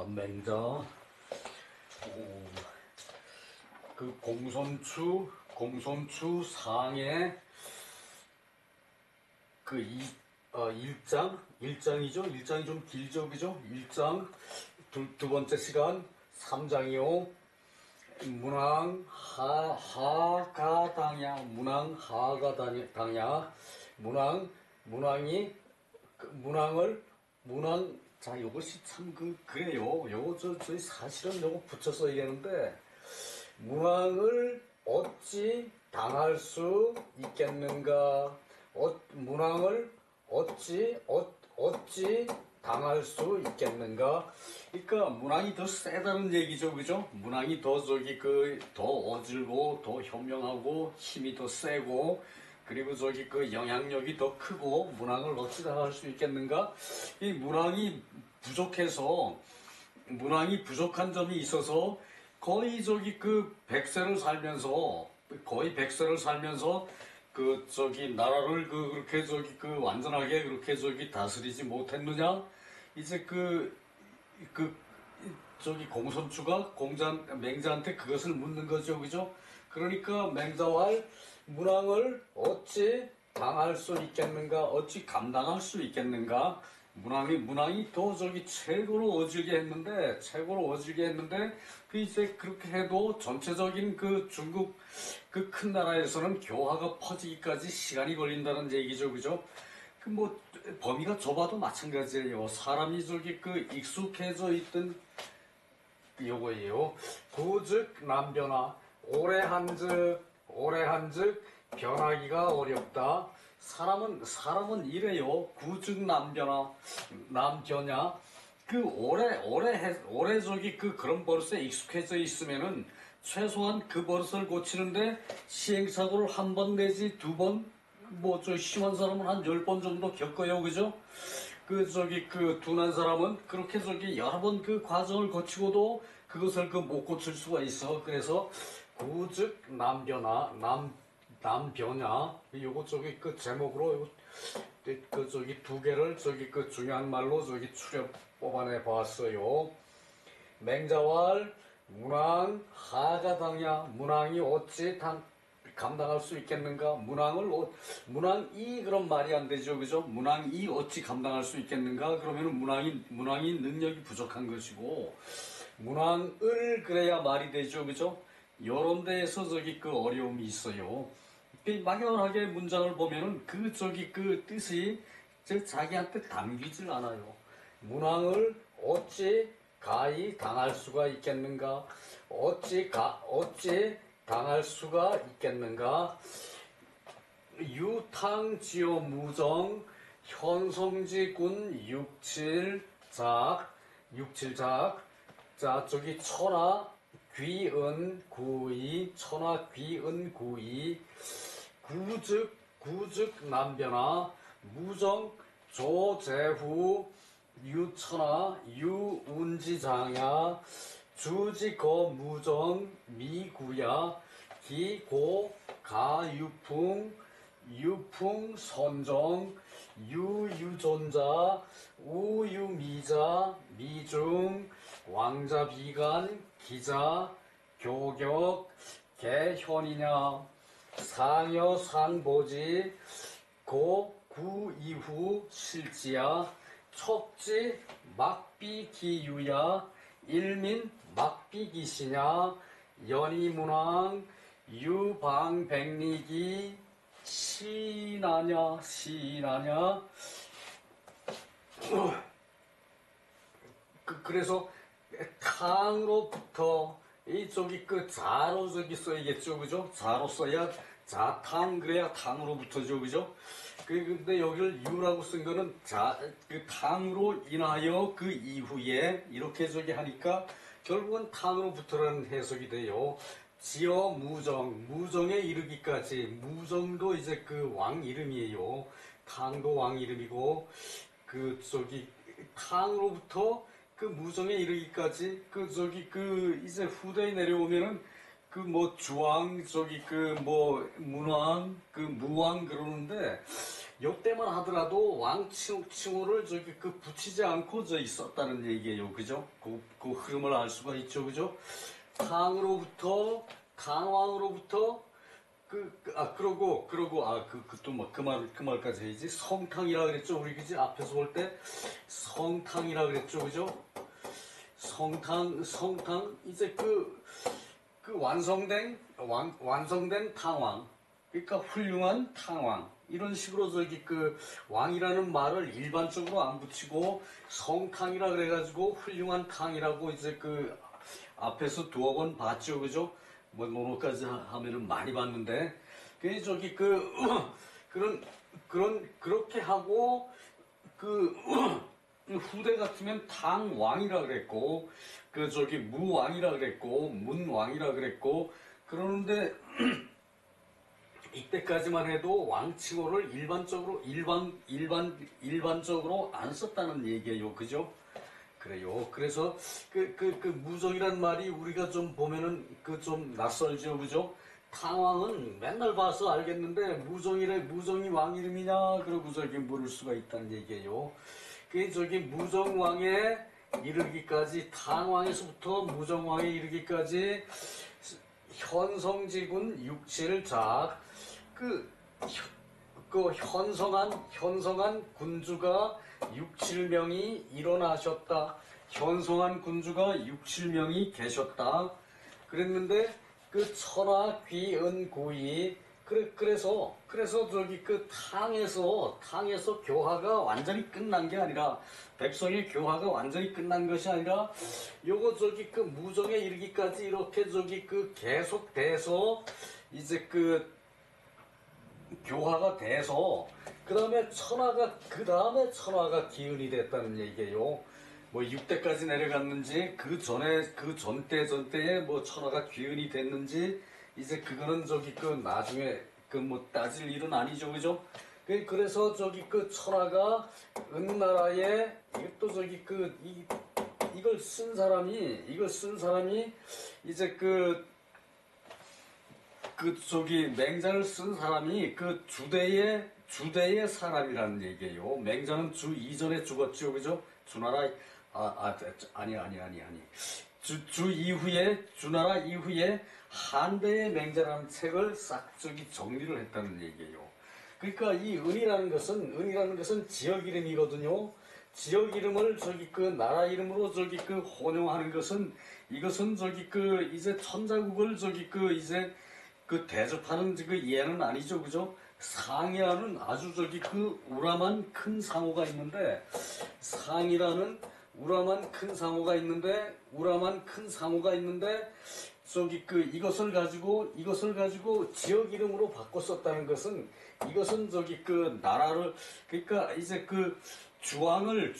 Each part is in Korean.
맹자, 그 공손추 상해 그 일장이죠. 일장이 좀 길죠, 그죠? 일장 두 번째 시간 3장이요. 문왕 하가당야, 문왕 하가당야, 문왕이 문왕, 자, 요것이 참 그래요. 요거 저희 사실은 요거 붙여서 얘기하는데, 문왕을 어찌 당할 수 있겠는가? 문왕을 어찌 당할 수 있겠는가? 그러니까 문왕이 더 세다는 얘기죠, 그죠? 문왕이 더 더 어질고 더 현명하고 힘이 더 세고, 그리고 영향력이 더 크고 문왕을 어찌 당할 수 있겠는가? 이 문왕이 부족한 점이 있어서 거의 거의 100세를 살면서 나라를 그렇게 완전하게 그렇게 다스리지 못했느냐? 이제 공손추가 맹자한테 그것을 묻는 거죠, 그죠? 그러니까 맹자왈 문왕을 어찌 당할 수 있겠는가? 어찌 감당할 수 있겠는가? 문왕이 더 최고로 어질게 했는데, 이제 그렇게 해도 전체적인 중국 큰 나라에서는 교화가 퍼지기까지 시간이 걸린다는 얘기죠, 그죠? 범위가 좁아도 마찬가지예요. 사람이 익숙해져 있던 요거예요. 구즉 남변화. 오래 한즉 변하기가 어렵다. 사람은 이래요. 구즉 남변화. 오래 그런 버릇에 익숙해져 있으면은 최소한 그 버릇을 고치는데 시행착오를 한 번 내지 두 번, 심한 사람은 한 10번 정도 겪어요, 그죠? 둔한 사람은 그렇게 여러 번 그 과정을 거치고도 그것을 못 고칠 수가 있어. 그래서 구즉 남변화. 요거 제목으로 두 개를 중요한 말로 추려 뽑아내 봤어요. 맹자왈 문왕 하가당야. 문왕이 어찌 감당할 수 있겠는가? 문왕이 그런 말이 안 되죠, 그죠? 문왕이 어찌 감당할 수 있겠는가? 그러면은 문왕이 능력이 부족한 것이고, 문왕을 그래야 말이 되죠, 그죠? 요런 데에서 어려움이 있어요. 막연하게 문장을 보면은 그 뜻이 자기한테 당기질 않아요. 문왕을 어찌 가히 당할 수가 있겠는가? 어찌 당할 수가 있겠는가? 유탕지오 무정 현성지군 육칠작. 자, 천하 귀은 구이 구즉 남변화. 무정 조재후 유천하 유운지장야. 주지거 무정 미구야. 기고 유풍 선정 유유존자 우유미자 미중 왕자 비간 기자 교격 개현이냐. 상여 상보지 구 이후 실지야. 척지 막비기유야. 일민 막비기시냐. 연희문왕 유방백리기 시나냐. 그래서 탕으로부터 자로 써야겠죠, 그죠? 자로 써야 자탕, 그래야 탕으로부터죠, 그죠? 근데 여기를 유라고 쓴 거는 탕으로 인하여 그 이후에 이렇게 하니까 결국은 탕으로부터라는 해석이 돼요. 지어 무정에 이르기까지. 무정도 이제 왕 이름이에요. 탕도 왕 이름이고, 탕으로부터 무정에 이르기까지. 이제 후대에 내려오면은 그 뭐 주왕 저기 그 뭐 문왕 그 무왕 그러는데 요때만 하더라도 왕 칭호를 저기 그 붙이지 않고 저 있었다는 얘기예요. 그죠? 그 흐름을 알 수가 있죠. 그죠? 탕으로부터 강왕으로부터 그러고 뭐 그 말까지 해야지. 성탕이라 그랬죠. 우리 그지? 앞에서 볼 때 성탕이라 그랬죠. 그죠? 성탕 이제 그 완성된 탕왕, 그러니까 훌륭한 탕왕, 이런 식으로 저기 그 왕이라는 말을 일반적으로 안 붙이고 성탕이라 그래가지고 훌륭한 탕이라고 이제 그 앞에서 두어 번 봤죠. 그죠? 뭐 노노까지 하면은 많이 봤는데 그 저기 그렇게 하고 그 후대 같으면 탕왕이라 그랬고 그 저기 무왕이라 그랬고 문왕이라 그랬고 그러는데 이때까지만 해도 왕칭호를 일반적으로 안 썼다는 얘기예요. 그죠? 그래요. 그래서 그 무정이란 말이 우리가 좀 보면은 그 좀 낯설죠. 그죠? 탕왕은 맨날 봐서 알겠는데 무정이 왕 이름이냐 그러고 저기 물을 수가 있다는 얘기예요. 그 저기 무정왕에 이르기까지 탕왕에서부터 무정왕에 이르기까지 현성지군 67작 그 현성한 군주가 6, 7명이 일어나셨다. 현성한 군주가 6, 7명이 계셨다. 그랬는데 그 천하 귀은 구이 그래서 저기 그 탕에서 교화가 완전히 끝난 게 아니라 백성의 교화가 완전히 끝난 것이 아니라 요거 저기 그 무정에 이르기까지 이렇게 저기 그 계속돼서 이제 그 교화가 돼서 그 다음에 천하가 기은이 됐다는 얘기예요. 뭐 6대까지 내려갔는지 그 전때에 뭐 천하가 기은이 됐는지 이제 그거는 저기 그 나중에 그 뭐 따질 일은 아니죠. 그죠? 그래서 저기 그 천하가 은나라에 이것도 저기 이걸 쓴 사람이 이제 저기 맹자를 쓴 사람이 그 주대의 사람이라는 얘기예요. 맹자는 주 이전에 죽었죠. 그죠? 주나라 아니. 주나라 이후에 한대의 맹자라는 책을 싹 저기 정리를 했다는 얘기예요. 그러니까 이 은이라는 것은 지역 이름이거든요. 지역 이름을 저기 그 나라 이름으로 저기 그 혼용하는 것은 이것은 저기 그 이제 천자국을 저기 그 이제 그 대접하는 그 예는 아니죠. 그죠? 상이라는 아주 저기 그 우람한 큰 상호가 있는데 저기 그 이것을 가지고 지역 이름으로 바꿔 썼다는 것은 이것은 저기 그 나라를 그러니까 이제 그 주왕을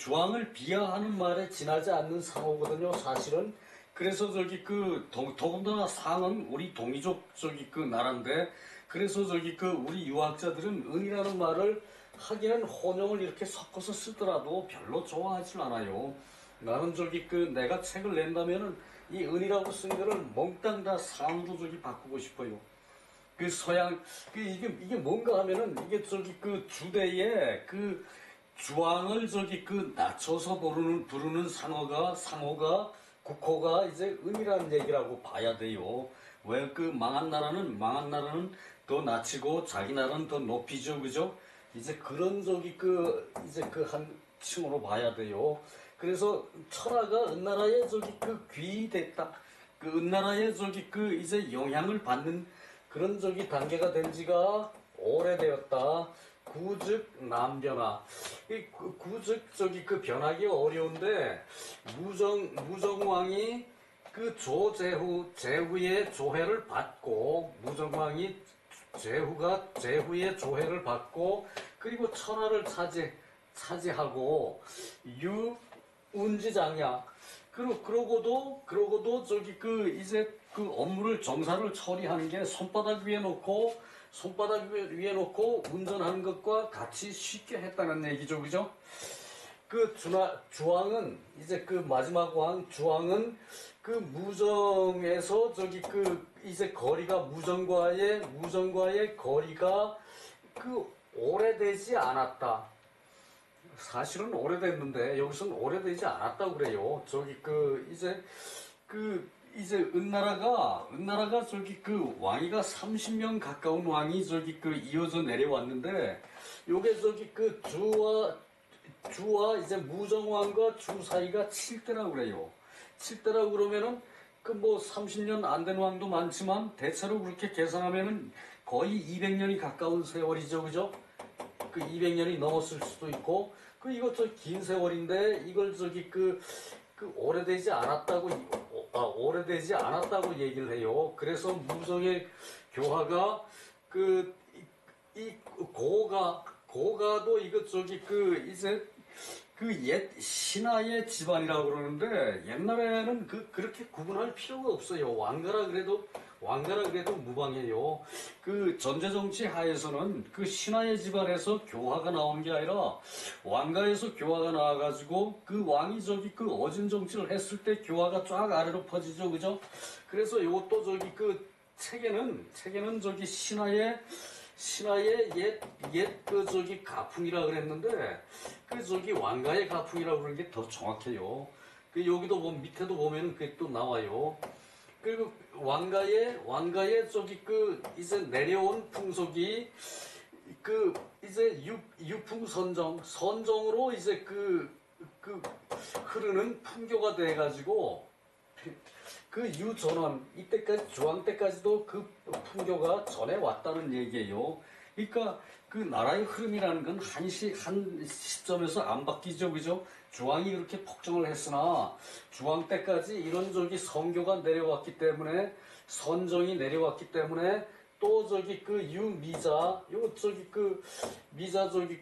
비하하는 말에 지나지 않는 상호거든요. 사실은. 그래서 저기 그 더군다나 상은 우리 동이족 저기 그 나라인데 그래서 저기 그 우리 유학자들은 은이라는 말을 하기는 혼용을 이렇게 섞어서 쓰더라도 별로 좋아하질 않아요. 나는 저기 그 내가 책을 낸다면은 이 은이라고 쓴 거를 몽땅 다 상으로 저기 바꾸고 싶어요. 그 서양 이게 뭔가 하면은 이게 저기 그 주대에 그 주왕을 저기 그 낮춰서 부르는 상호가 국호가 이제 은이라는 얘기라고 봐야 돼요. 왜 그 망한 나라는 더 낮추고 자기 나라는 더 높이죠. 그죠? 이제 그런 저기 이제 한 층으로 봐야 돼요. 그래서 천하가 은나라에 저기 귀됐다. 은나라에 저기 이제 영향을 받는 그런 저기 단계가 된 지가 오래되었다. 구즉 남변화. 구즉 저기 변하기 어려운데 무정왕이 제후의 조회를 받고 무정왕이 제후의 조회를 받고 그리고 천하를 차지하고 유운지장야 그러고도 저기 이제 업무를 정사를 처리하는 게 손바닥 위에 놓고 운전하는 것과 같이 쉽게 했다는 얘기죠. 그죠? 주왕은 이제 그 마지막 왕 주왕은 그 무정에서 저기 그 이제 거리가 무정과의 거리가 그 오래되지 않았다. 사실은 오래됐는데 여기서는 오래되지 않았다고 그래요. 저기 이제 은나라가 저기 그 왕위가 30년 가까운 왕이 저기 그 이어져 내려왔는데 요게 저기 그 주와 이제 무정왕과 주 사이가 7대라고 그래요. 7대라고 그러면은 그 뭐 30년 안 된 왕도 많지만 대체로 그렇게 계산하면은 거의 200년이 가까운 세월이죠. 그죠? 그 200년이 넘었을 수도 있고 그 이것도 긴 세월인데 이걸 저기 오래되지 않았다고 얘기를 해요. 그래서 무정의 교화가 이 고가도 이거 저기 이제 그 옛 신하의 집안이라고 그러는데 옛날에는 그렇게 구분할 필요가 없어요. 왕가라 그래도 무방해요. 그 전제 정치 하에서는 그 신하의 집안에서 교화가 나오는 게 아니라 왕가에서 교화가 나와가지고 그 왕이 저기 그 어진 정치를 했을 때 교화가 쫙 아래로 퍼지죠, 그죠? 그래서 이것도 저기 그 책에는 저기 신하의 옛 그 저기 가풍이라 그랬는데 그 저기 왕가의 가풍이라고 그러는 게 더 정확해요. 그 여기도 보면 밑에도 보면 그게 또 나와요. 그리고 왕가의 저기 이제 내려온 풍속이 이제 선정으로 이제 흐르는 풍교가 돼가지고 그 유전원 이때까지 주왕 때까지도 그 풍교가 전해 왔다는 얘기예요. 그러니까 그 나라의 흐름이라는 건 한 시점에서 안 바뀌죠, 그죠? 주왕이 그렇게 폭정을 했으나 주왕 때까지 이런 저기 성교가 내려왔기 때문에 선정이 내려왔기 때문에 또 저기 유미자 미자 저기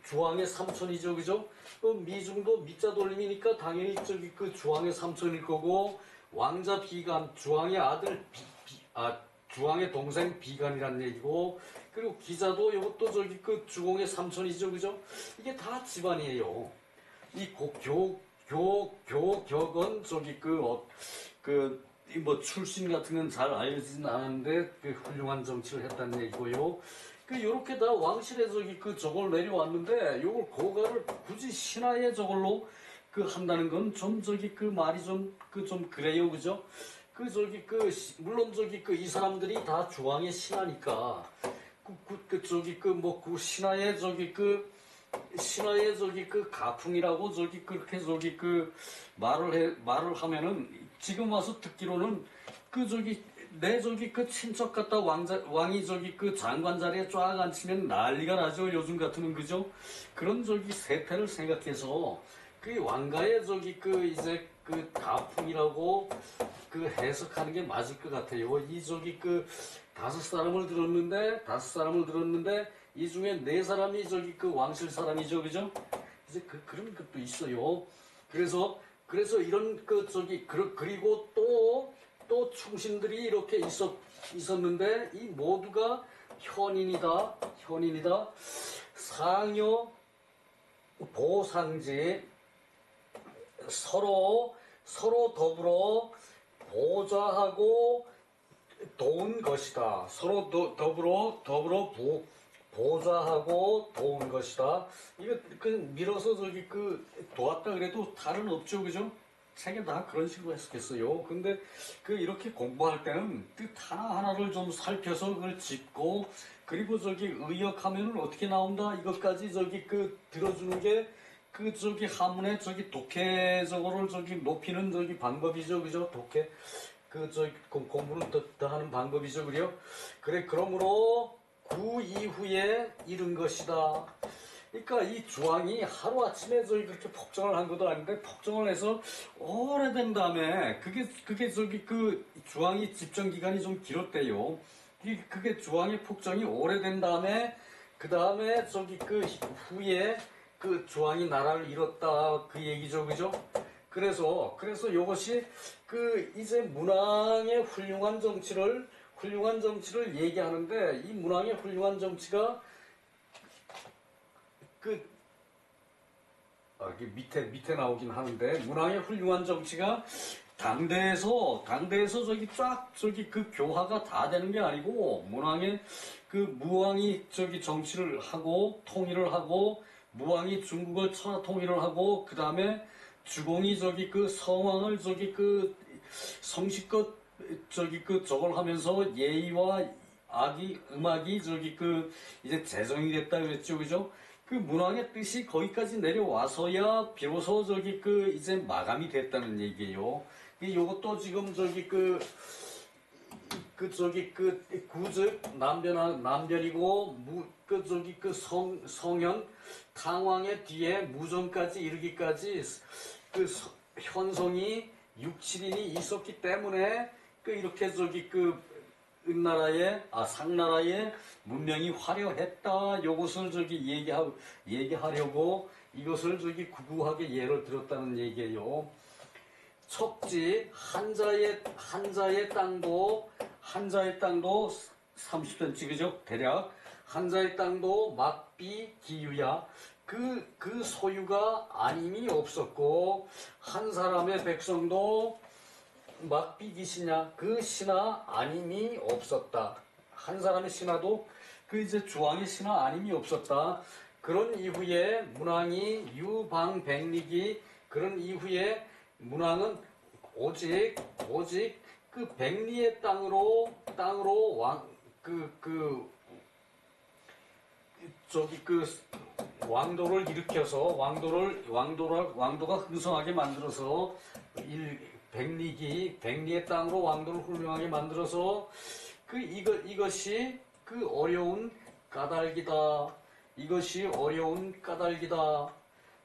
주왕의 삼촌이죠, 그죠? 또 미중도 미자 돌림이니까 당연히 저기 주왕의 삼촌일 거고 왕자 비간 주왕의 아들 주왕의 동생 비간이란 얘기고 그리고 기자도 이것도 저기 주공의 삼촌이죠, 그죠? 이게 다 집안이에요. 이 격은 저기 뭐 출신 같은 건 잘 알려지진 않았는데 훌륭한 정치를 했다는 얘기고요. 요렇게 다 왕실에 저기 저걸 내려왔는데 요걸 고가를 굳이 신하의 저걸로 한다는 건 좀 저기 말이 좀 그래요, 그죠? 물론 저기 이 사람들이 다 주왕의 신하니까 신하의 저기 가풍이라고 저기 그렇게 저기 말을 하면은 지금 와서 듣기로는 내 저기 친척 같다 왕이 저기 장관 자리에 쫙 앉히면 난리가 나죠. 요즘 같으면 그죠? 그런 저기 세태를 생각해서 왕가의 저기 이제 가풍이라고 해석하는 게 맞을 것 같아요. 이 저기 다섯 사람을 들었는데 이 중에 네 사람이 저기 왕실 사람이죠, 그죠? 이제 그런 것도 있어요. 그래서 이런 그리고 또 충신들이 이렇게 있었는데 이 모두가 현인이다. 상여 보상지 서로 더불어 보좌하고 도운 것이다. 서로 더불어 보좌하고 도운 것이다. 이거 밀어서 저기 도왔다 그래도 다른 없죠, 그죠? 책에 다 그런 식으로 했었겠어요. 근데 이렇게 공부할 때는 뜻 하나하나를 좀 살펴서 그걸 짚고 그리고 저기 의역하면은 어떻게 나온다 이것까지 저기 들어주는 게 저기 한문의 저기 독해적으로 저기 높이는 저기 방법이죠, 그죠? 독해 공부를 더 하는 방법이죠, 그래요? 그러므로 그 이후에 이른 것이다. 그러니까 이 주왕이 하루아침에 저기 그렇게 폭정을 한 것도 아닌데 폭정을 해서 오래된 다음에 그게 저기 주왕이 집정 기간이 좀 길었대요. 그게 주왕의 폭정이 오래된 다음에 그 다음에 저기 후에 주왕이 나라를 잃었다 그 얘기죠, 그죠? 그래서 이것이 이제 문왕의 훌륭한 정치를 얘기하는데 이 문왕의 훌륭한 정치가 이게 밑에 나오긴 하는데, 문왕의 훌륭한 정치가 당대에서 저기 그 교화가 다 되는 게 아니고, 문왕의 그 무왕이 저기 정치를 하고 통일을 하고, 무왕이 중국을 통일을 하고, 그 다음에 주공이 저기 그 성왕을 저기 그 성실껏 저기 그 저걸 하면서 예의와 악이 음악이 저기 그 이제 재정이 됐다 그랬죠, 그죠? 그 문왕의 뜻이 거기까지 내려와서야 비로소 저기 그 이제 마감이 됐다는 얘기예요. 요것도 지금 저기 저기 그 구즉 남변이고 그 저기 그 성현 탕왕의 뒤에 무정까지 이르기까지 그 현성이 6, 7인이 있었기 때문에 그 이렇게 저기 그 상나라의 문명이 화려했다. 요것을 저기 얘기하려고 이것을 저기 구구하게 예를 들었다는 얘기예요. 척지 한자의 땅도 30cm 그죠? 대략 한자의 땅도 막비 기유야. 그 소유가 아님이 없었고, 한 사람의 백성도 막비 기시냐, 그 신하 아님이 없었다. 한 사람의 신하도 그 이제 주왕의 신하 아님이 없었다. 그런 이후에 문왕이 유방백리기, 그런 이후에 문왕은 오직 그 백리의 땅으로 저기 그 왕도를 일으켜서 왕도가 흥성하게 만들어서 백리의 땅으로 왕도를 훌륭하게 만들어서 이것이 그 어려운 까닭이다. 이것이 어려운 까닭이다.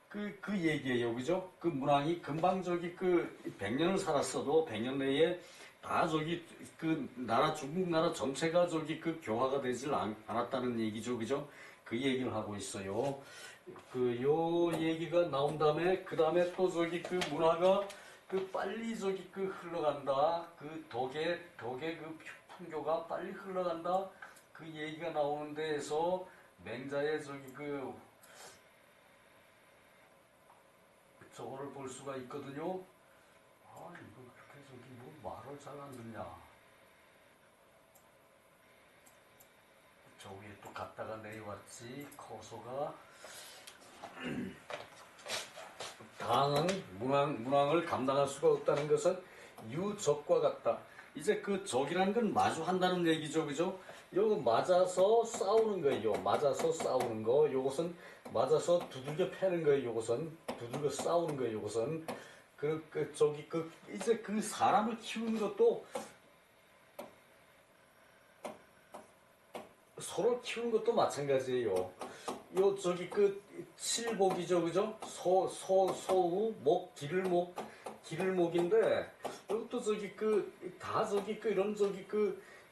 그 얘기예요. 그죠? 그 문왕이 금방 저기 그 100년을 살았어도 100년 내에 다 저기 그 중국 나라 전체가 저기 그 교화가 되질 않았다는 얘기죠. 그죠? 그 얘기를 하고 있어요. 요 얘기가 나온 다음에, 그 다음에 또 저기 그 문화가 그 빨리 저기 그 흘러간다. 그 덕의 그 풍교가 빨리 흘러간다. 그 얘기가 나오는 데에서 맹자의 저기 그 저거를 볼 수가 있거든요. 이거 그렇게 저기 뭐 말을 잘 안 듣냐. 저 위에 또 갔다가 내려왔지. 커서가 당은 문왕을 감당할 수가 없다는 것은 유적과 같다. 이제 그 적이라는 건 마주한다는 얘기죠, 그죠? 요거 맞아서 싸우는 거예요. 맞아서 싸우는 거. 요것은 맞아서 두들겨 패는 거예요. 요것은 두들겨 싸우는 거예요. 요것은 이제 그 사람을 키우는 것도 서로 키우는 것도 마찬가지예요. 요 저기 그 칠복이죠, 그죠? 소우 기를목인데, 이것도 저기 다 저기 이런 저기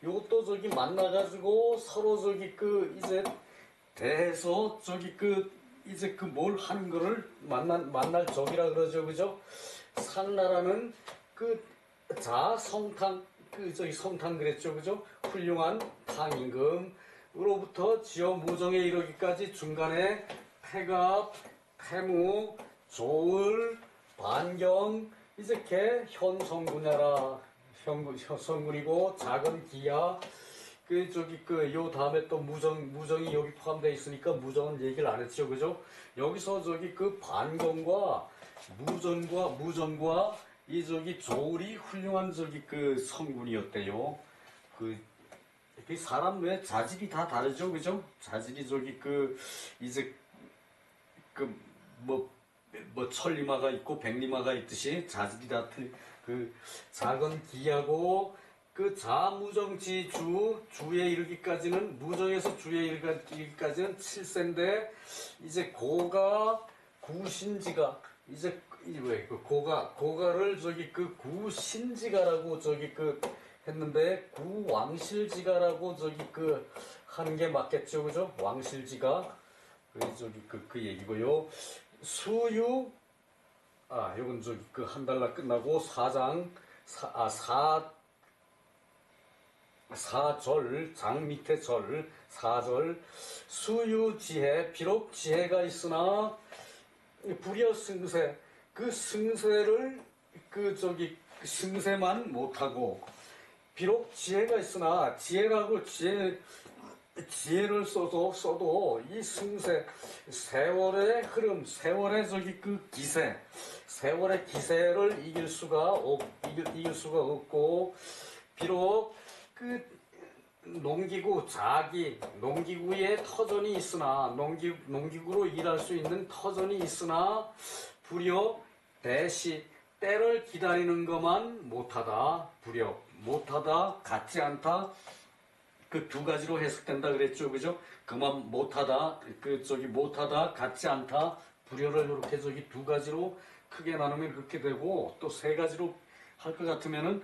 요것도 저기 만나가지고 서로 저기 이제 대해서 저기 이제 뭘 하는 거를 만날 적이라 그러죠, 그죠? 상나라는 자성탕 저기 성탕 그랬죠, 그죠? 훌륭한 탕임금으로부터 지어 무정에 이르기까지 중간에 폐갑, 폐무, 조을, 반경, 이제 개 현성군야라. 현성군이고 작은 기야. 요 다음에 또 무정이 여기 포함되어 있으니까 무정은 얘기를 안 했죠, 그죠? 여기서 저기 반경과 무정과 이 저기 조울이 훌륭한 저기 성군이었대요. 사람 왜 자질이 다 다르죠, 그죠? 자질이 저기 이제 천리마가 있고 백리마가 있듯이 자질이 다 작은 기하고 자무정지 주에 이르기까지는, 무정에서 주에 이르기까지는 7세인데, 이제 고가 구신지가, 이제 왜 고가를 저기 구신지가라고 저기 했는데, 구왕실지가라고 저기 하는 게 맞겠죠, 그죠? 왕실지가. 저기 그 얘기고요. 수유, 요건 저기 한 달날 끝나고 사절, 장 밑에 사절, 수유지혜, 비록 지혜가 있으나 불여 승세, 그 승세를 승세만 못하고, 비록 지혜가 있으나 지혜라고 지혜를 써도 이 승세, 세월의 흐름, 세월의 기세, 세월의 기세를 이길 수가 없고, 비록 그 농기구의 터전이 있으나, 농기구로 일할 수 있는 터전이 있으나, 불여 대시, 때를 기다리는 것만 못하다, 못하다, 같지 않다, 그 두 가지로 해석된다 그랬죠, 그죠? 그만 못하다, 못하다, 같지 않다, 불여를 이렇게 두 가지로 크게 나누면 그렇게 되고, 또 세 가지로 할 것 같으면은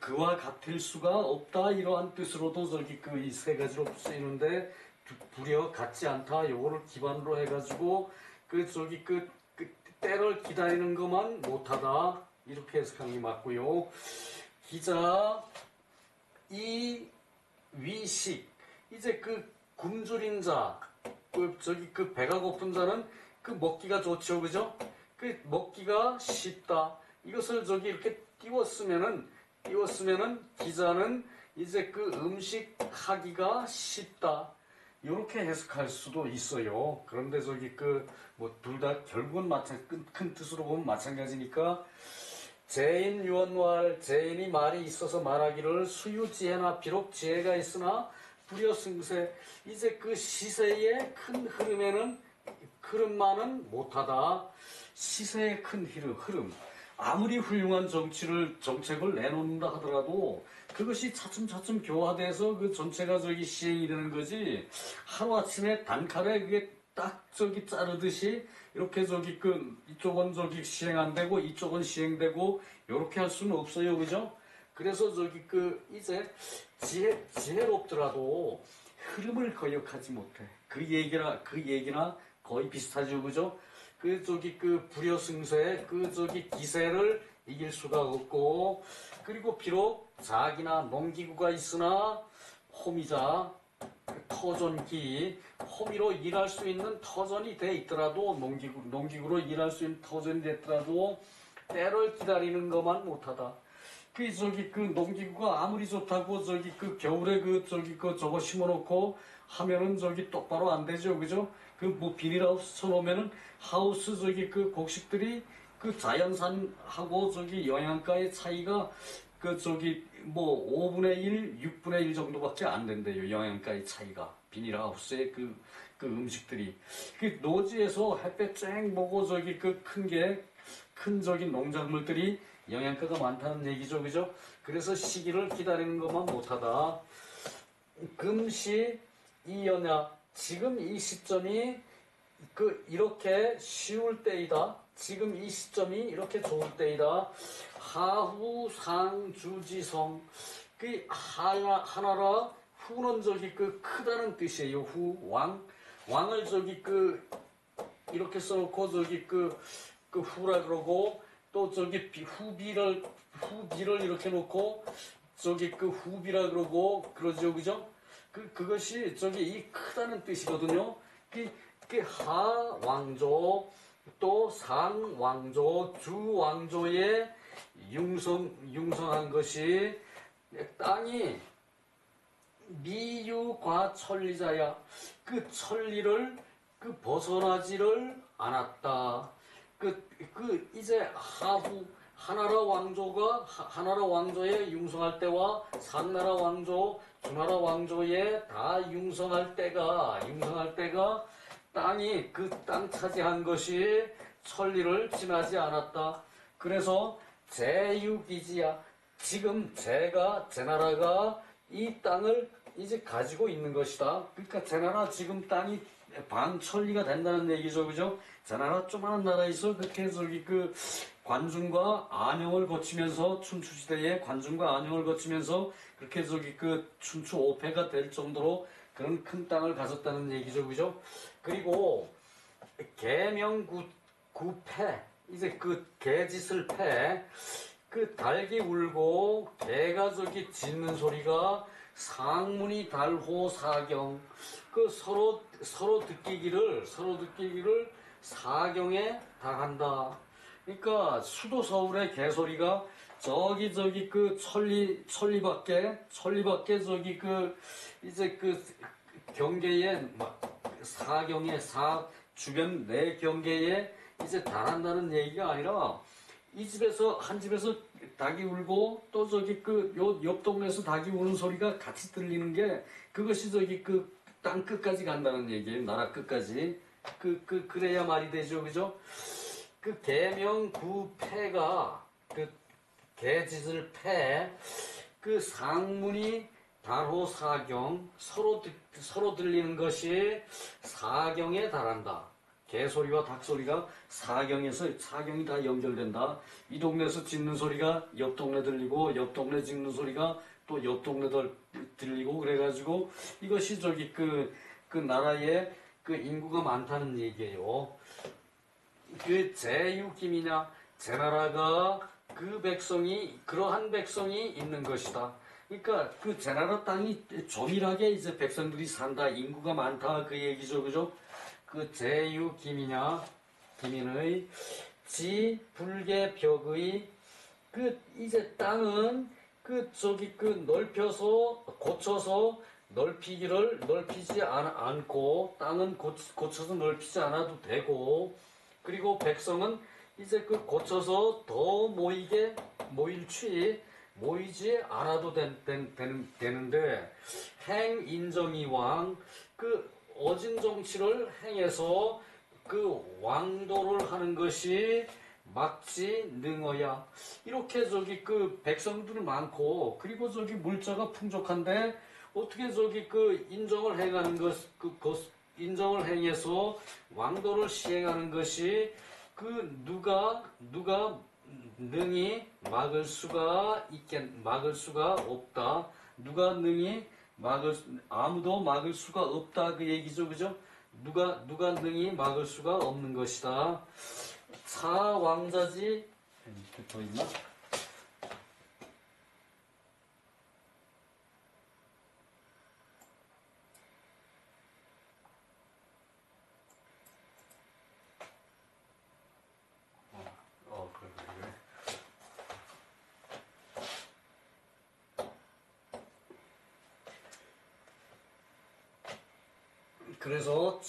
그와 같을 수가 없다, 이러한 뜻으로도 이 세 가지로 쓰이는데, 불여 같지 않다, 요거를 기반으로 해가지고, 때를 기다리는 것만 못하다, 이렇게 해석하는 게 맞고요. 기자, 위식, 이제 굶주린 자, 배가 고픈 자는 먹기가 좋죠, 그죠? 먹기가 쉽다. 이것을 이렇게 띄웠으면은 기자는 이제 음식 하기가 쉽다. 이렇게 해석할 수도 있어요. 그런데 둘 다 결국은 큰 뜻으로 보면 마찬가지니까, 재인 유언왈, 재인이 말이 있어서 말하기를 수유지혜나 비록 지혜가 있으나 불여승세, 이제 시세의 큰 흐름만은 못하다. 시세의 큰 흐름, 아무리 훌륭한 정책을 내놓는다 하더라도 그것이 차츰차츰 교화돼서 전체가 시행이 되는 거지, 하루아침에 단칼에 그게 딱 자르듯이 이렇게 이쪽은 시행 안 되고 이쪽은 시행되고 이렇게 할 수는 없어요, 그죠? 그래서 이제 지혜롭더라도 흐름을 거역하지 못해. 그 얘기나 거의 비슷하죠, 그죠? 불여승세, 기세를 이길 수가 없고, 그리고 비록 자기나 농기구가 있으나 호미자, 터전기, 호미로 일할 수 있는 터전이 돼 있더라도, 농기구로 일할 수 있는 터전이 됐더라도 때를 기다리는 것만 못하다. 농기구가 아무리 좋다고 겨울에 저거 심어놓고 하면은 똑바로 안 되죠, 그죠? 비닐하우스 쳐놓으면은 하우스 곡식들이 자연산하고 영양가의 차이가 5분의 1, 6분의 1 정도밖에 안 된대요. 영양가의 차이가. 비닐하우스의 음식들이. 노지에서 햇볕 쨍 보고 큰 농작물들이 영양가가 많다는 얘기죠, 그죠? 그래서 시기를 기다리는 것만 못하다. 금시 이연야, 지금 이 시점이 이렇게 쉬울 때이다. 지금 이 시점이 이렇게 좋을 때이다. 하후 상주지성, 하나라, 후는 크다는 뜻이에요. 왕을 이렇게 써놓고 후라 그러고, 또 후비를 이렇게 놓고 후비라 그러죠, 그죠? 그것이 이 크다는 뜻이거든요. 하왕조, 또 상왕조, 주왕조에 융성한 것이, 땅이 미유과천리자야, 천리를 벗어나지를 않았다. 이제 하나라 왕조의 융성할 때와 상나라 왕조, 주나라 왕조에 다 융성할 때가 땅이 땅 차지한 것이 천리를 지나지 않았다. 그래서 제유기지야, 지금 제 나라가 이 땅을 이제 가지고 있는 것이다. 그러니까 제 나라 지금 땅이 반천리가 된다는 얘기죠, 그죠? 제 나라 조그마한 나라에서 그렇게 관중과 안영을 거치면서, 춘추시대에 관중과 안영을 거치면서 그렇게 춘추 5패가 될 정도로 그런 큰 땅을 가졌다는 얘기죠, 그죠? 그리고 계명구패, 이제 개짓을 패, 닭이 울고 개가 짖는 소리가 상문이 달호 사경, 서로 듣기기를 사경에 달한다. 그러니까 수도 서울의 개소리가 저기 그 천리밖에 저기 그 이제 그 경계에 막 사경에 사 주변 내 경계에 이제 달한다는 얘기가 아니라 이 집에서 한 집에서 닭이 울고 또 저기 그 요 옆 동네에서 닭이 우는 소리가 같이 들리는 게 그것이 저기 그 땅 끝까지 간다는 얘기예요. 나라 끝까지. 그래야 말이 되죠. 그죠? 그 계명구패가 그 개짓을 패 그 상문이 달호 사경 서로 들리는 것이 사경에 달한다. 개소리와 닭소리가 사경이 다 연결된다. 이 동네에서 짖는 소리가 옆 동네 들리고 옆 동네 짖는 소리가 또 옆 동네 들리고 그래가지고 이것이 저기 그 나라에 그 인구가 많다는 얘기예요. 그 제육김이냐 제나라가 그러한 백성이 있는 것이다. 그러니까 그 제나라 땅이 조밀하게 이제 백성들이 산다. 인구가 많다. 그 얘기죠. 그죠? 그 제육김이냐 김인의 지 불계 벽의 그 이제 땅은 그 저기 그 넓혀서 고쳐서 넓히지 않고 땅은 고쳐서 넓히지 않아도 되고 그리고 백성은 이제 그 고쳐서 더 모이지 않아도 되는데 행인정이왕 그 어진 정치를 행해서 그 왕도를 하는 것이 막지 능어야. 이렇게 저기 그 백성들 많고 그리고 저기 물자가 풍족한데 어떻게 저기 그 인정을 행하는 인정을 행해서 왕도를 시행하는 것이 그 누가 능히 막을 수가 없다. 누가 능히 아무도 막을 수가 없다. 그 얘기죠. 그죠? 누가 능히 막을 수가 없는 것이다. 사왕자지 더 있나? 그래. 그래서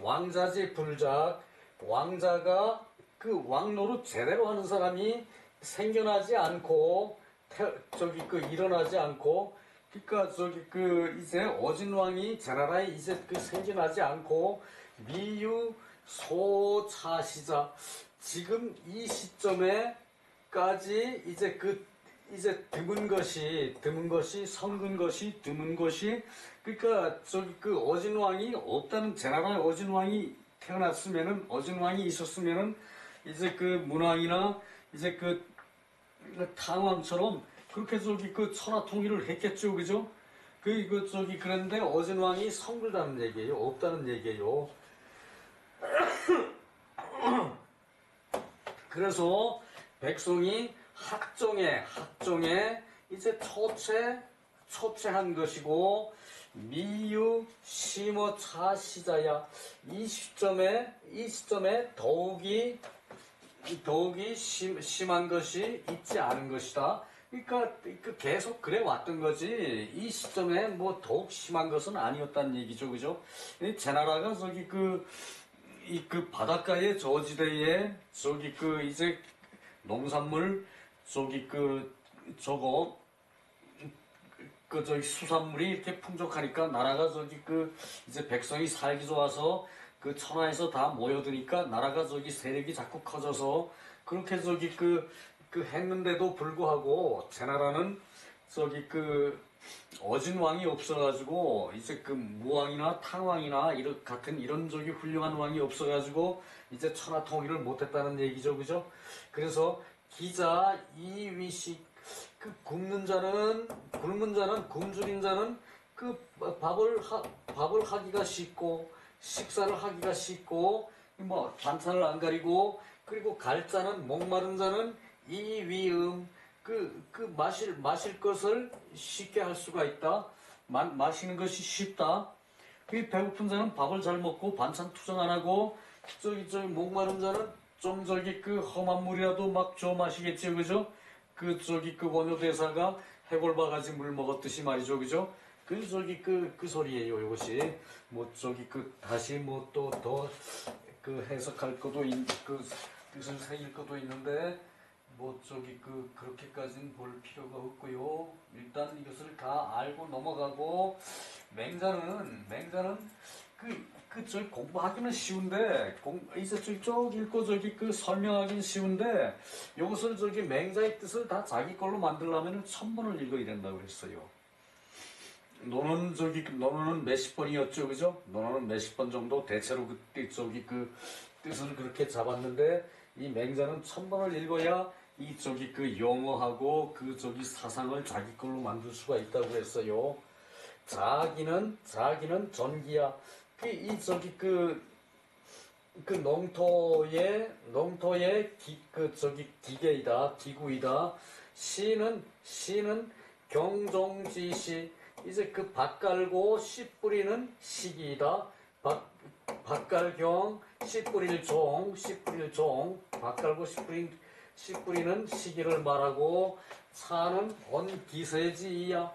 왕자지 불작 왕자가 그 왕노릇 제대로 하는 사람이 생겨나지 않고 일어나지 않고 그러니까 저기 그 이제 어진왕이 제나라에 이제 그 생겨나지 않고 미유 소차시자 지금 이 시점에까지 이제 드문 것이 그러니까 저기 그 어진왕이 없다는 제나라에 어진왕이 태어났으면은 어진왕이 있었으면은 이제 그 문왕이나 이제 그 탕왕처럼 그렇게 저기 그 천하 통일을 했겠죠. 그죠? 그런데 어진왕이 성불다는 얘기예요. 없다는 얘기예요. 그래서 백성이 학종에 이제 초체한 것이고 미유 심어 차시자야 이 시점에 더욱이 심한 것이 있지 않은 것이다. 그러니까 계속 그래 왔던 거지 이 시점에 뭐 더욱 심한 것은 아니었다는 얘기죠. 그죠? 제나라가 저기 그 바닷가의 저지대에 저기 그 이제 농산물 저기 저기 수산물이 이렇게 풍족하니까 나라가 저기 이제 백성이 살기 좋아서 그 천하에서 다 모여드니까 나라가 저기 세력이 자꾸 커져서 그렇게 저기 했는데도 불구하고 제나라는 저기 어진왕이 없어가지고 이제 무왕이나 탕왕이나 이런 저기 훌륭한 왕이 없어가지고 이제 천하 통일을 못했다는 얘기죠. 그죠? 그래서 기자 이위식 굶는 자는 굶주린 자는 밥을 하기가 쉽고 식사를 하기가 쉽고 뭐 반찬을 안 가리고 그리고 갈 자는 목마른 자는 이위음 마실 것을 쉽게 할 수가 있다. 마시는 것이 쉽다. 배고픈 자는 밥을 잘 먹고 반찬 투정 안 하고 저기 목마른 자는 좀 저기 그 험한 물이라도 막 줘 마시겠죠, 그죠? 그 원효 대사가 해골바가지 물 먹었듯이 말이죠, 그죠? 그 소리예요, 이것이. 뭐 저기 다시 뭐 또 더 그 해석할 것도 그 뜻을 새길 것도 있는데 뭐 저기 그렇게까지는 볼 필요가 없고요. 일단 이것을 다 알고 넘어가고 맹자는 저기 공부하기는 쉬운데 이제 저기 쭉 읽고 저기 설명하기는 쉬운데 이것을 저기 맹자의 뜻을 다 자기 걸로 만들려면 1000번을 읽어야 된다고 그랬어요. 논어는 몇십 번이었죠, 그죠? 논어는 몇십 번 정도 대체로 저기 뜻을 그렇게 잡았는데 이 맹자는 1000번을 읽어야 이 저기 영어하고 저기 사상을 자기 걸로 만들 수가 있다고 했어요. 자기는 전기야. 농토의 기계이다, 기구이다. 시는 경종지시. 이제 밭 깔고 씨 뿌리는 시기이다. 밭갈경, 씨 뿌릴 종, 밭 깔고 씨 뿌리는 시기를 말하고, 차는 언기세지이야.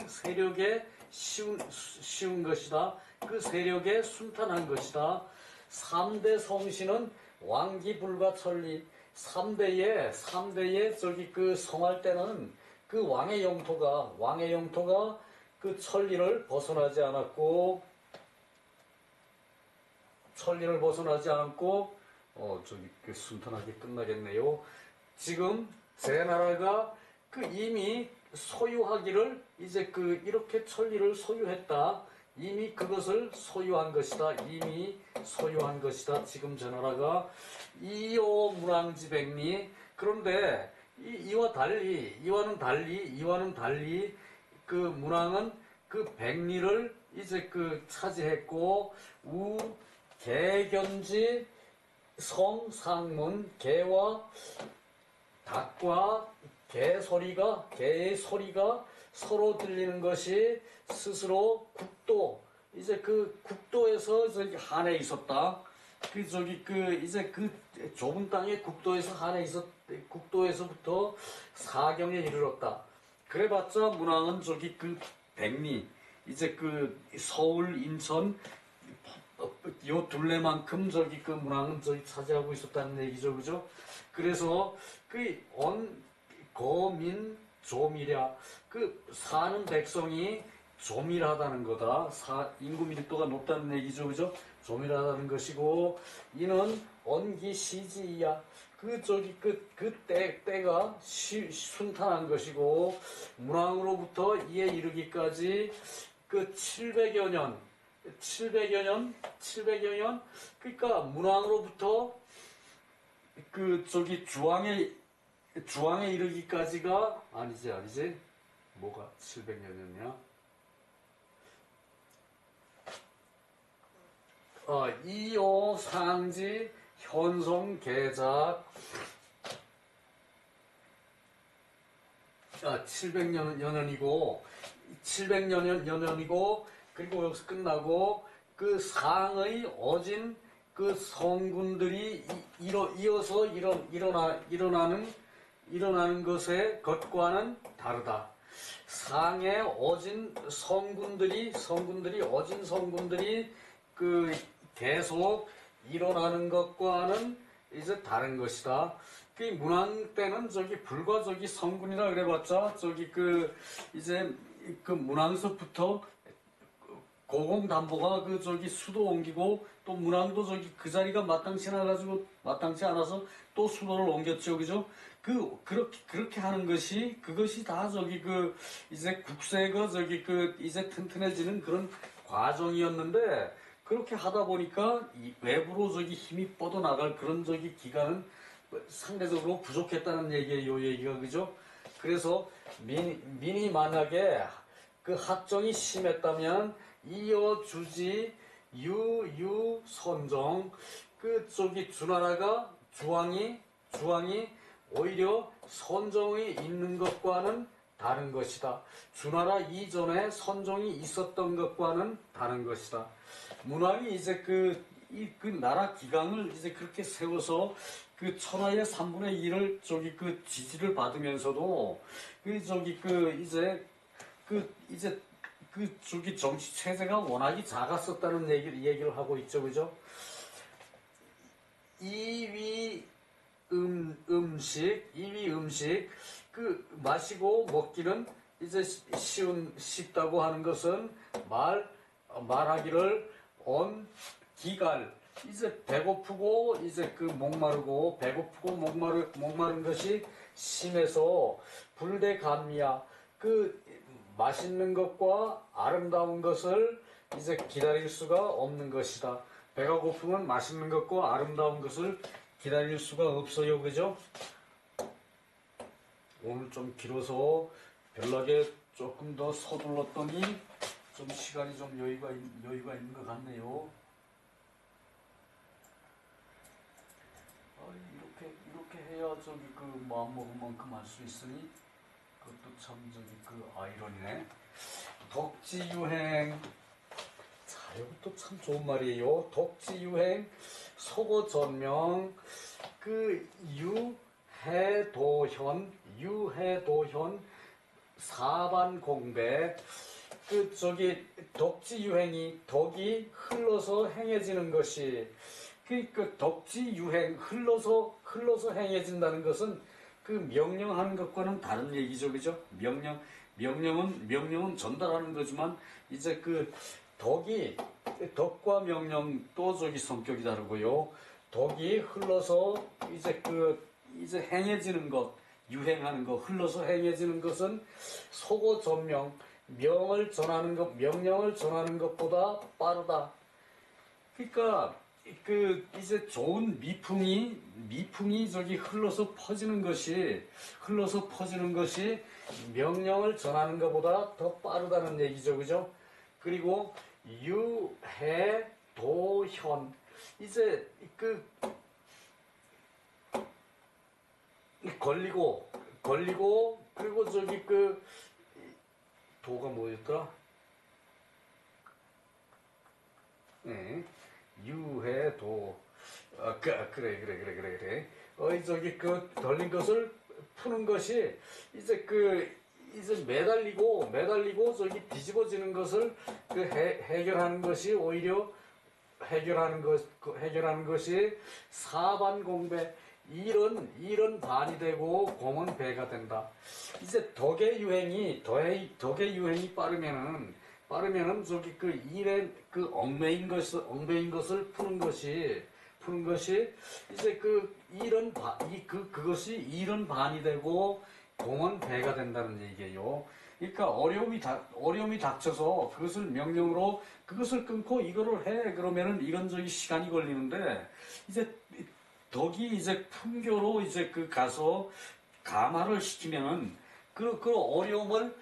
세력에 쉬운 것이다. 그 세력에 순탄한 것이다. 3대 성씨는 왕기불가천리. 3대에 저기 성할 때는 왕의 영토가 천리를 벗어나지 않았고, 순탄하게 끝나겠네요. 지금 제 나라가 이미 소유하기를 이제 이렇게 천리를 소유했다. 이미 그것을 소유한 것이다. 지금 제 나라가 이오 문왕지백리. 그런데 이와는 달리 문왕은 백리를 이제 차지했고, 개견지 성상문. 개와 닭과 개의 소리가 서로 들리는 것이 스스로 이제 국도에서 저기 한해 있었다. 이제 좁은 땅에 국도에서부터 사경에 이르렀다. 그래봤자 문왕은 저기 백리, 이제 서울, 인천, 요 둘레만큼 저기 문왕은 저기 차지하고 있었다는 얘기죠, 그죠? 그래서 거민 조밀야. 사는 백성이 조밀하다는 거다. 인구 밀도가 높다는 얘기죠, 그죠? 조밀하다는 것이고, 이는 언기시지야. 때가 순탄한 것이고, 문왕으로부터 이에 이르기까지 700여 년, 그러니까 문왕으로부터 주왕에 이르기까지가 아니지. 뭐가 700여 년이야? 이오 상지 현송 계작. 700년이고, 그리고 여기서 끝나고, 상의 어진 성군들이 이어서 일어나는 것과는 다르다. 상의 어진 성군들이 계속 일어나는 것과는 이제 다른 것이다. 문왕 때는 불과 성군이라 그래봤자 이제 문왕서부터 고공담보가 수도 옮기고, 또 문왕도 그 자리가 마땅치 않아서 또 수도를 옮겼죠, 그죠? 그렇게 하는 그것이 다 이제 국세가 이제 튼튼해지는 그런 과정이었는데, 그렇게 하다 보니까 외부로 힘이 뻗어나갈 그런 기간은 상대적으로 부족했다는 얘기예요, 얘기가, 그죠? 그래서 민이 만약에 학정이 심했다면 이어주지 유선정. 주나라가 주왕이 오히려 선정이 있는 것과는 다른 것이다. 주나라 이전에 선종이 있었던 것과는 다른 것이다. 문왕이 이제 그 나라 기강을 이제 그렇게 세워서 그 천하의 3분의 1을 그 지지를 받으면서도 정치 체제가 워낙에 작았었다는 얘기를 하고 있죠, 그죠? 2위 음식, 그 마시고 먹기는 이제 쉽다고 하는 것은 말하기를 기갈, 이제 배고프고 이제 목마르고 배고프고 목마른 것이 심해서 불대감미야. 맛있는 것과 아름다운 것을 이제 기다릴 수가 없는 것이다. 배가 고프면 맛있는 것과 아름다운 것을 기다릴 수가 없어요, 그죠? 오늘 좀 길어서 별나게 조금 더 서둘렀더니 좀 시간이 좀 여유가 있는 것 같네요. 이렇게 해야 마음먹은 만큼 할 수 있으니 그것도 참 아이러니네. 덕지유행. 자, 이것도 참 좋은 말이에요. 덕지유행, 속어전명, 유해도현, 사반공백. 덕지유행이, 덕이 흘러서 행해지는 것이, 덕지유행, 흘러서 행해진다는 것은 명령하는 것과는 다른 얘기죠, 그죠? 명령은 전달하는 거지만, 이제 덕과 명령 또 성격이 다르고요. 덕이 흘러서 이제 행해지는 것, 유행하는 것, 흘러서 행해지는 것은 속어전명, 명령을 전하는 것보다 빠르다. 그러니까 이제 좋은 미풍이 흘러서 퍼지는 것이 명령을 전하는 것보다 더 빠르다는 얘기죠, 그죠? 그리고 유해도현, 이제 걸리고 그리고 도가 뭐였더라? 네. 유해도. 그래. 걸린 것을 푸는 것이 이제 매달리고 뒤집어지는 것을 해결하는 것이 오히려 해결하는 것이 사반공배. 일은 반이 되고 공은 배가 된다. 이제 덕의 유행이 빠르면은 일에 얽매인 것을 푸는 것이 이제 그것이 일은 반이 되고 공은 배가 된다는 얘기예요. 그러니까 어려움이 닥쳐서 그것을 명령으로 그것을 끊고 이거를 해 그러면은 이건 시간이 걸리는데, 이제 덕이 이제 풍교로 이제 가서 감화를 시키면은 그 어려움을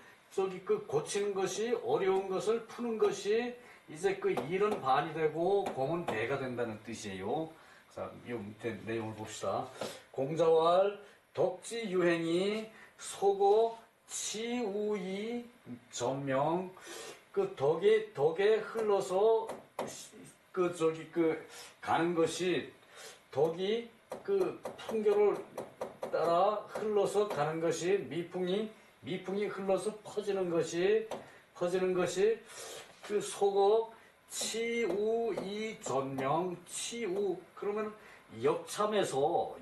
고치는 것이, 어려운 것을 푸는 것이 이제 일은 반이 되고 공은 배가 된다는 뜻이에요. 자, 이 밑에 내용을 봅시다. 공자왈 덕지 유행이 소고 치우이 전명. 덕에 흘러서 가는 것이, 덕이 풍교를 따라 흘러서 가는 것이, 미풍이 흘러서 퍼지는 것이 속어 치우이 전명. 치우 그러면 역참으로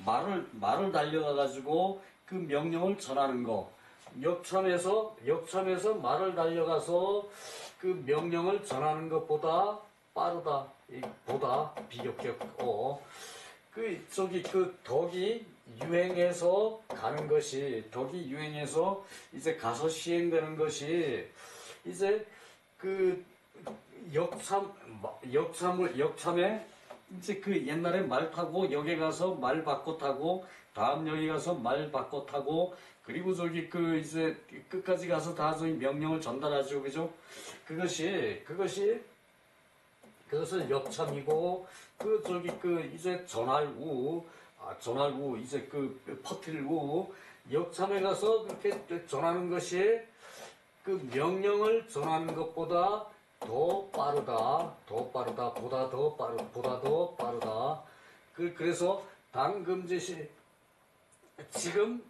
말을 달려가 가지고 명령을 전하는 거. 역참에서 말을 달려가서 명령을 전하는 것보다 빠르다. 보다 비격격고, 덕이 유행해서 가는 것이, 덕이 유행해서 이제 가서 시행되는 것이, 이제 역참에 이제 옛날에 말 타고 역에 가서 말 바꿔 타고, 다음 역에 가서 말 바꿔 타고, 그리고 이제 끝까지 가서 다 명령을 전달하죠, 그죠? 그것은 역참이고, 이제 전할 우, 전하고 이제 그 퍼뜨리고 역참에 가서 그렇게 전하는 것이 그 명령을 전하는 것보다 더 빠르다, 보다 더 빠르다. 그래서 당금지 시 지금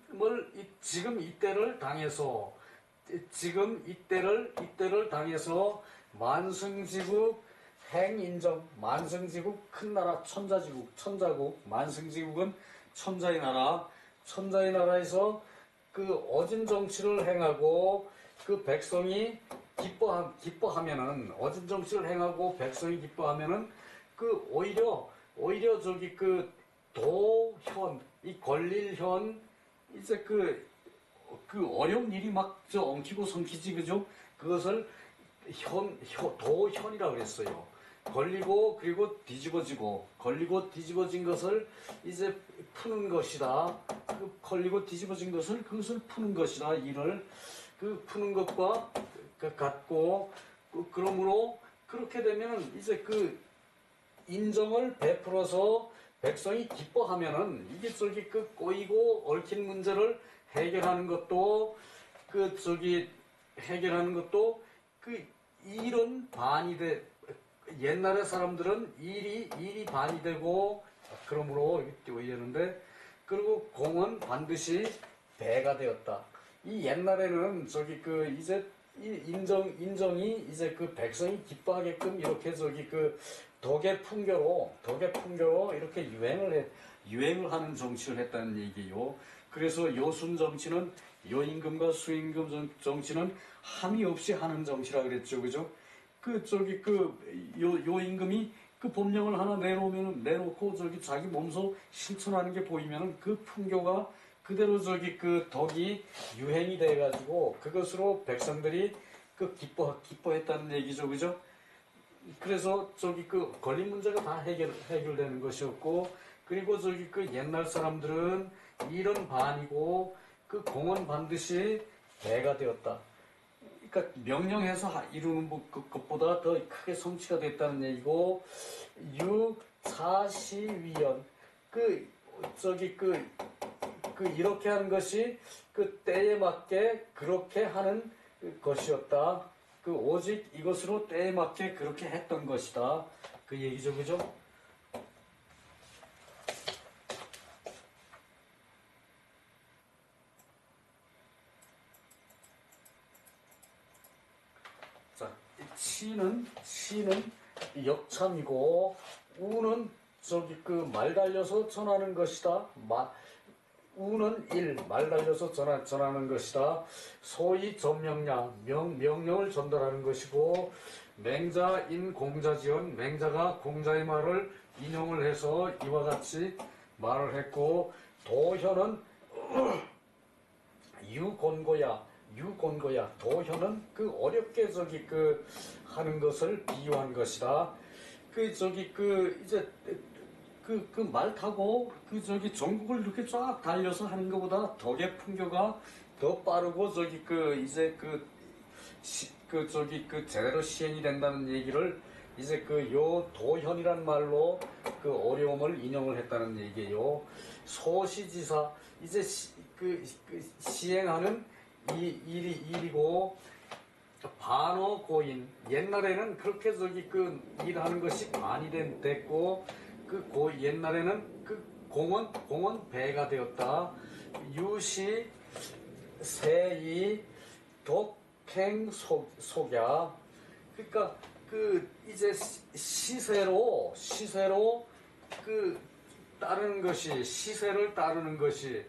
이때를 당해서 이때를 당해서 만승지국 행인정, 만승지국 큰 나라 천자국, 만승지국은 천자의 나라에서 그 어진 정치를 행하고 그 백성이 기뻐하면은 어진 정치를 행하고 백성이 기뻐하면은 그 오히려 저기 그 도현 이 권릴현 이제 그 어려운 일이 막 저 엉키고 성키지 그죠? 그것을 도현이라 그랬어요. 그리고 뒤집어진 것을 이제 푸는 것이다. 그 걸리고 뒤집어진 그것을 푸는 것이다. 일을 그 푸는 것과 같고 그러므로 그렇게 되면 이제 그 인정을 베풀어서 백성이 기뻐하면은 이게 저기 그 꼬이고 얽힌 문제를 해결하는 것도 그 일은 반이 돼. 옛날의 사람들은 일이 반이 되고 그러므로 이러는데 그리고 공은 반드시 배가 되었다. 이 옛날에는 저기 그 이제 인정이 이제 그 백성이 기뻐하게끔 이렇게 저기 그 덕의 풍교로 이렇게 유행을 하는 정치를 했다는 얘기예요. 그래서 요순 정치는 요임금과 수임금 정치는 함이 없이 하는 정치라 그랬죠, 그죠? 요임금이 그 법령을 하나 내놓고 저기 자기 몸소 실천하는 게 보이면은 그 풍교가 그대로 저기 그 덕이 유행이 돼가지고 그것으로 백성들이 그 기뻐했다는 얘기죠, 그죠? 그래서 저기 그 걸린 문제가 다 해결되는 것이었고, 그리고 저기 그 옛날 사람들은 일은 반이고 그 공은 반드시 배가 되었다. 그러니까 명령해서 이루는 것보다 더 크게 성취가 됐다는 얘기고, 유사시위연 이렇게 하는 것이 그 때에 맞게 그렇게 하는 것이었다. 오직 이것으로 때에 맞게 그렇게 했던 것이다. 그 얘기죠, 그죠? 자, 시는 역참이고, 우는 저기 그 말 달려서 전하는 것이다. 우는 말 달려서 전하는 것이다. 소위 명령을 전달하는 것이고, 맹자인 공자지은 맹자가 공자의 말을 인용을 해서 이와 같이 말을 했고, 도현은 유곤고야. 도현은 그 어렵게 저기 그 하는 것을 비유한 것이다. 이제 말 타고 저기 전국을 이렇게 쫙 달려서 하는 것보다 덕의 풍교가 더 빠르고 제대로 시행이 된다는 얘기를 이제 요 도현이란 말로 그 어려움을 인용을 했다는 얘기예요. 소시지사 이제 시행하는 이 일이고, 반어고인 옛날에는 그렇게 일하는 것이 반이 됐고, 옛날에는 공은 배가 되었다. 유시 세이 독행 속야. 그러니까 이제 시세로 시세를 따르는 것이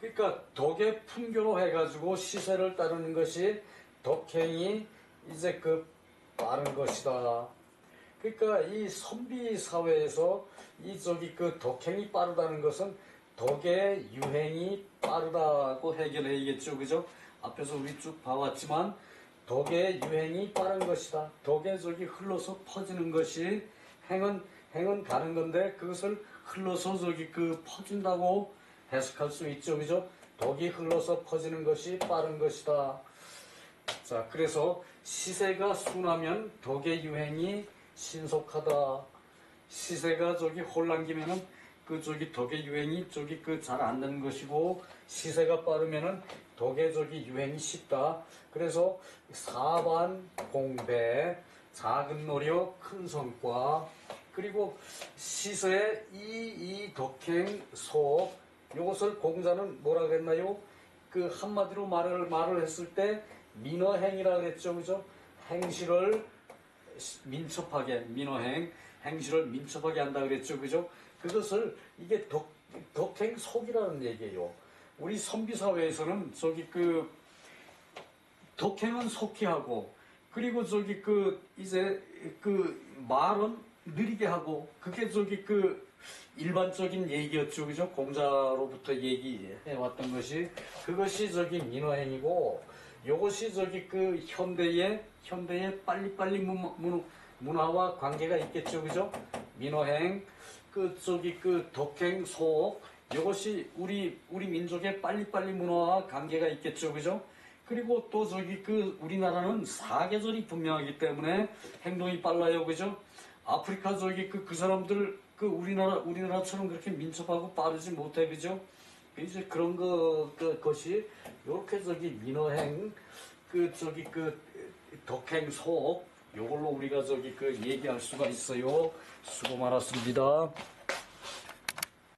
그러니까 덕의 풍교로 해가지고 시세를 따르는 것이 덕행이 이제 빠른 것이다. 그러니까 이 선비 사회에서 덕행이 빠르다는 것은 덕의 유행이 빠르다고 해결해야겠죠, 그죠? 앞에서 우리 쭉 봐왔지만 덕의 유행이 빠른 것이다. 덕에 흘러서 퍼지는 것이 행은 가는 건데 그것을 흘러서 퍼진다고 해석할 수 있죠, 그죠? 덕이 흘러서 퍼지는 것이 빠른 것이다. 자, 그래서 시세가 순하면 덕의 유행이 신속하다. 시세가 혼란기면은 그 저기 덕의 유행이 저기 그 잘 안 되는 것이고 시세가 빠르면은 덕의 저기 유행이 쉽다. 그래서 사반 공배 작은 노력 큰 성과 그리고 시세 이 덕행 소 요것을 공자는 뭐라 그랬나요? 그 한마디로 말을 했을 때 민어행이라 그랬죠, 그죠? 행실을 민첩하게 행실을 민첩하게 한다 그랬죠, 그죠? 그것을 이게 덕행속이라는 얘기예요. 우리 선비사회에서는 저기 그 덕행은 속히 하고 그리고 저기 그 이제 그 말은 느리게 하고 그게 저기 그 일반적인 얘기였죠, 그죠? 공자로부터 얘기해 왔던 것이 그것이 저기 민어행이고 요것이 저기 그 현대의 빨리빨리 문화와 관계가 있겠죠, 그죠? 민어행 그 저기 그 덕행 속 요것이 우리 민족의 빨리빨리 문화와 관계가 있겠죠, 그죠? 그리고 또 저기 그 우리나라는 사계절이 분명하기 때문에 행동이 빨라요, 그죠? 아프리카 저기 그 사람들 그 우리나라처럼 그렇게 민첩하고 빠르지 못해, 그죠? 이제 그런 것이 요렇게 저기 민어행 그 저기 그 덕행 속 요걸로 우리가 저기 그 얘기할 수가 있어요. 수고 많았습니다.